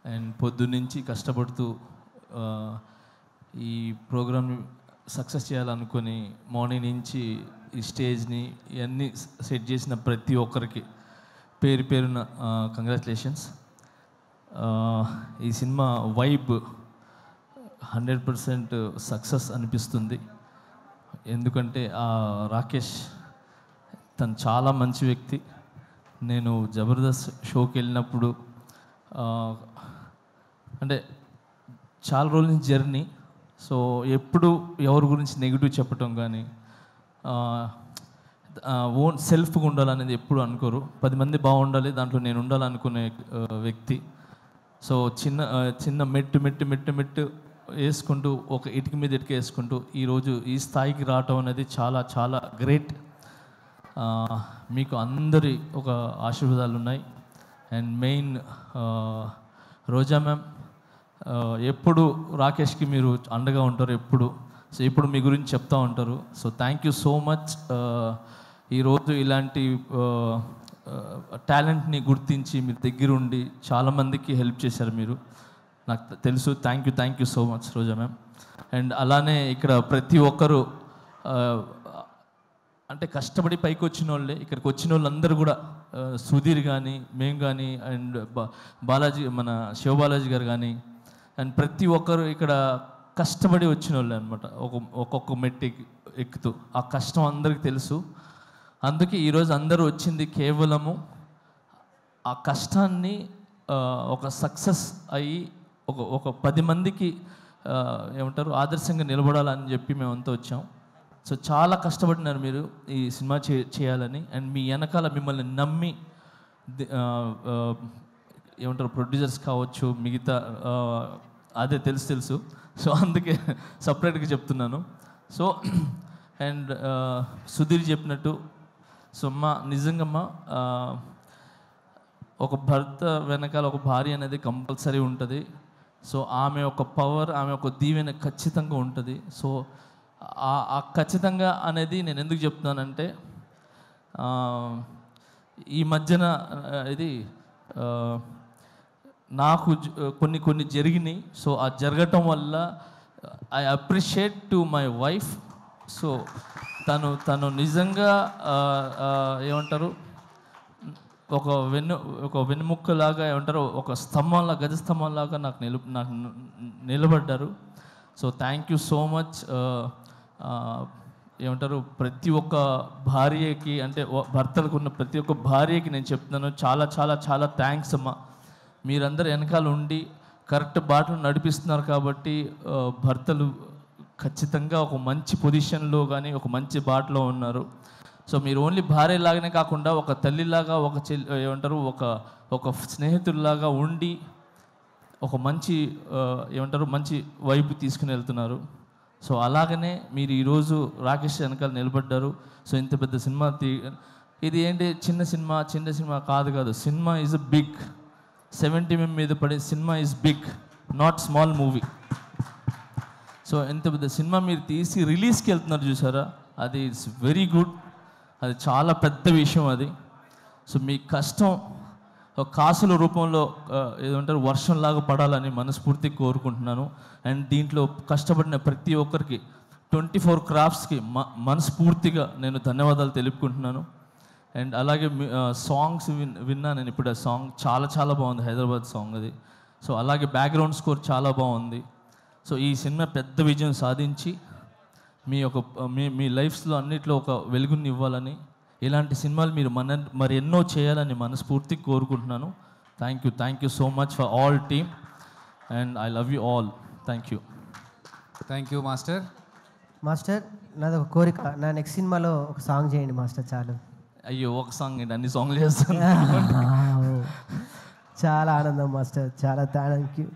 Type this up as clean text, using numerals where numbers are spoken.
And పొద్దున్నుంచి కష్టపడుతూ ఈ ప్రోగ్రామ్ సక్సెస్ చేయాలనుకొని మార్నింగ్ నుంచి ఈ స్టేజ్ని ఇవన్నీ సెట్ చేసిన ప్రతి ఒక్కరికి పేరు పేరున కంగ్రాచులేషన్స్. ఈ సినిమా వైబ్ 100% సక్సెస్ అనిపిస్తుంది. ఎందుకంటే రాకేష్ తను చాలా మంచి వ్యక్తి. నేను జబర్దస్త్ షోకి వెళ్ళినప్పుడు అంటే చాలా రోజుల నుంచి జర్నీ, సో ఎప్పుడు ఎవరి గురించి నెగిటివ్ చెప్పటం కానీ ఓన్ సెల్ఫ్గా ఉండాలనేది ఎప్పుడు అనుకోరు. 10 మంది బాగుండాలి, దాంట్లో నేను ఉండాలనుకునే వ్యక్తి. సో చిన్న మెట్టు వేసుకుంటూ ఒక ఇటుక మీద ఇటుక వేసుకుంటూ ఈరోజు ఈ స్థాయికి రావటం అనేది చాలా చాలా గ్రేట్. మీకు అందరి ఒక ఆశీర్వాదాలు ఉన్నాయి. అండ్ మెయిన్ రోజా మ్యామ్ ఎప్పుడు రాకేష్కి మీరు అండగా ఉంటారు ఎప్పుడు. సో ఇప్పుడు మీ గురించి చెప్తూ ఉంటారు. So thank you so much. ఈరోజు ఇలాంటి టాలెంట్ని గుర్తించి మీరు దగ్గరుండి చాలామందికి హెల్ప్ చేశారు మీరు, నాకు తెలుసు. Thank you so much Roja ma'am. And అలానే ఇక్కడ ప్రతి ఒక్కరు అంటే కష్టపడి పైకి వచ్చిన వాళ్ళే, ఇక్కడికి వచ్చిన వాళ్ళందరూ కూడా సుధీర్ కానీ మేము కానీ అండ్ బాలాజీ మన శివబాలాజీ గారు కానీ అండ్ ప్రతి ఒక్కరు ఇక్కడ కష్టపడి వచ్చిన వాళ్ళే అనమాట. ఒక్కొక్క మెట్టు ఎక్కుతూ ఆ కష్టం అందరికీ తెలుసు. అందుకే ఈరోజు అందరూ వచ్చింది కేవలము ఆ కష్టాన్ని ఒక సక్సెస్ అయ్యి ఒక 10 మందికి ఏమంటారు ఆదర్శంగా నిలబడాలని చెప్పి మేమంతా వచ్చాం. సో చాలా కష్టపడినారు మీరు ఈ సినిమా చేయాలని. అండ్ మీ వెనకాల మిమ్మల్ని నమ్మి ఏమంటారు ప్రొడ్యూసర్స్ కావచ్చు, మిగతా అదే తెలుసు. సో అందుకే సపరేట్గా చెప్తున్నాను. సో అండ్ సుధీర్ చెప్పినట్టు సో నిజంగా ఒక భర్త వెనకాల ఒక భార్య అనేది కంపల్సరీ ఉంటుంది. సో ఆమె ఒక పవర్, ఆమె ఒక దీవెన ఖచ్చితంగా ఉంటుంది. సో ఆ ఖచ్చితంగా అనేది నేను ఎందుకు చెప్తున్నానంటే ఈ మధ్యన ఇది నాకు కొన్ని జరిగినాయి. సో ఆ జరగటం వల్ల I appreciate to my wife. So తను నిజంగా ఏమంటారు ఒక వెన్నుముక్కలాగా ఏమంటారు ఒక స్తంభంలా గజ స్తంభంలాగా నాకు నిలబడ్డారు. So thank you so much. ఏమంటారు ప్రతి ఒక్క భార్యకి అంటే భర్తలకు ఉన్న ప్రతి ఒక్క భార్యకి నేను చెప్తున్నాను చాలా చాలా చాలా థ్యాంక్స్ అమ్మా. మీరందరూ వెనకాల ఉండి కరెక్ట్ బాటలు నడిపిస్తున్నారు కాబట్టి భర్తలు ఖచ్చితంగా ఒక మంచి పొజిషన్లో కానీ ఒక మంచి బాటలో ఉన్నారు. సో మీరు ఓన్లీ భార్యలాగానే కాకుండా ఒక తల్లిలాగా ఒక ఏమంటారు ఒక స్నేహితుల్లాగా ఉండి ఒక మంచి ఏమంటారు మంచి వైపు తీసుకుని వెళ్తున్నారు. సో అలాగనే మీరు ఈరోజు రాకేష్ వెనకాల నిలబడ్డారు. సో ఇంత పెద్ద సినిమా ఇది ఏంటి చిన్న సినిమా కాదు. Cinema is a big 70 mm మీద పడే cinema is big, not small movie. So ఎంత పెద్ద సినిమా మీరు తీసి రిలీజ్కి వెళ్తున్నారు చూసారా, అది ఇట్స్ వెరీ గుడ్. అది చాలా పెద్ద విషయం అది. సో మీ కష్టం ఒక కాసుల రూపంలో ఏదంటారు వర్షంలాగా పడాలని మనస్ఫూర్తిగా కోరుకుంటున్నాను. అండ్ దీంట్లో కష్టపడిన ప్రతి ఒక్కరికి 24 క్రాఫ్ట్స్కి మనస్ఫూర్తిగా నేను ధన్యవాదాలు తెలుపుకుంటున్నాను. అండ్ అలాగే సాంగ్స్ విన్నా నేను ఇప్పుడు. ఆ సాంగ్ చాలా చాలా బాగుంది, హైదరాబాద్ సాంగ్ అది. సో అలాగే బ్యాక్గ్రౌండ్ స్కోర్ చాలా బాగుంది. సో ఈ సినిమా పెద్ద విజయం సాధించి మీ లైఫ్స్లో అన్నిట్లో ఒక వెలుగుని ఇవ్వాలని, ఇలాంటి సినిమాలు మీరు మరి ఎన్నో చేయాలని మనస్ఫూర్తిగా కోరుకుంటున్నాను. Thank you so much for all team and I love you all. Thank you master. నాది ఒక కోరిక, నా నెక్స్ట్ సినిమాలో ఒక సాంగ్ చేయండి మాస్టర్ చాలు. అయ్యో ఒక సాంగ్ ఏంటి, అన్ని సాంగ్లు చేస్తాను. చాలా ఆనందం మాస్టర్, చాలా థ్యాంక్ యూ.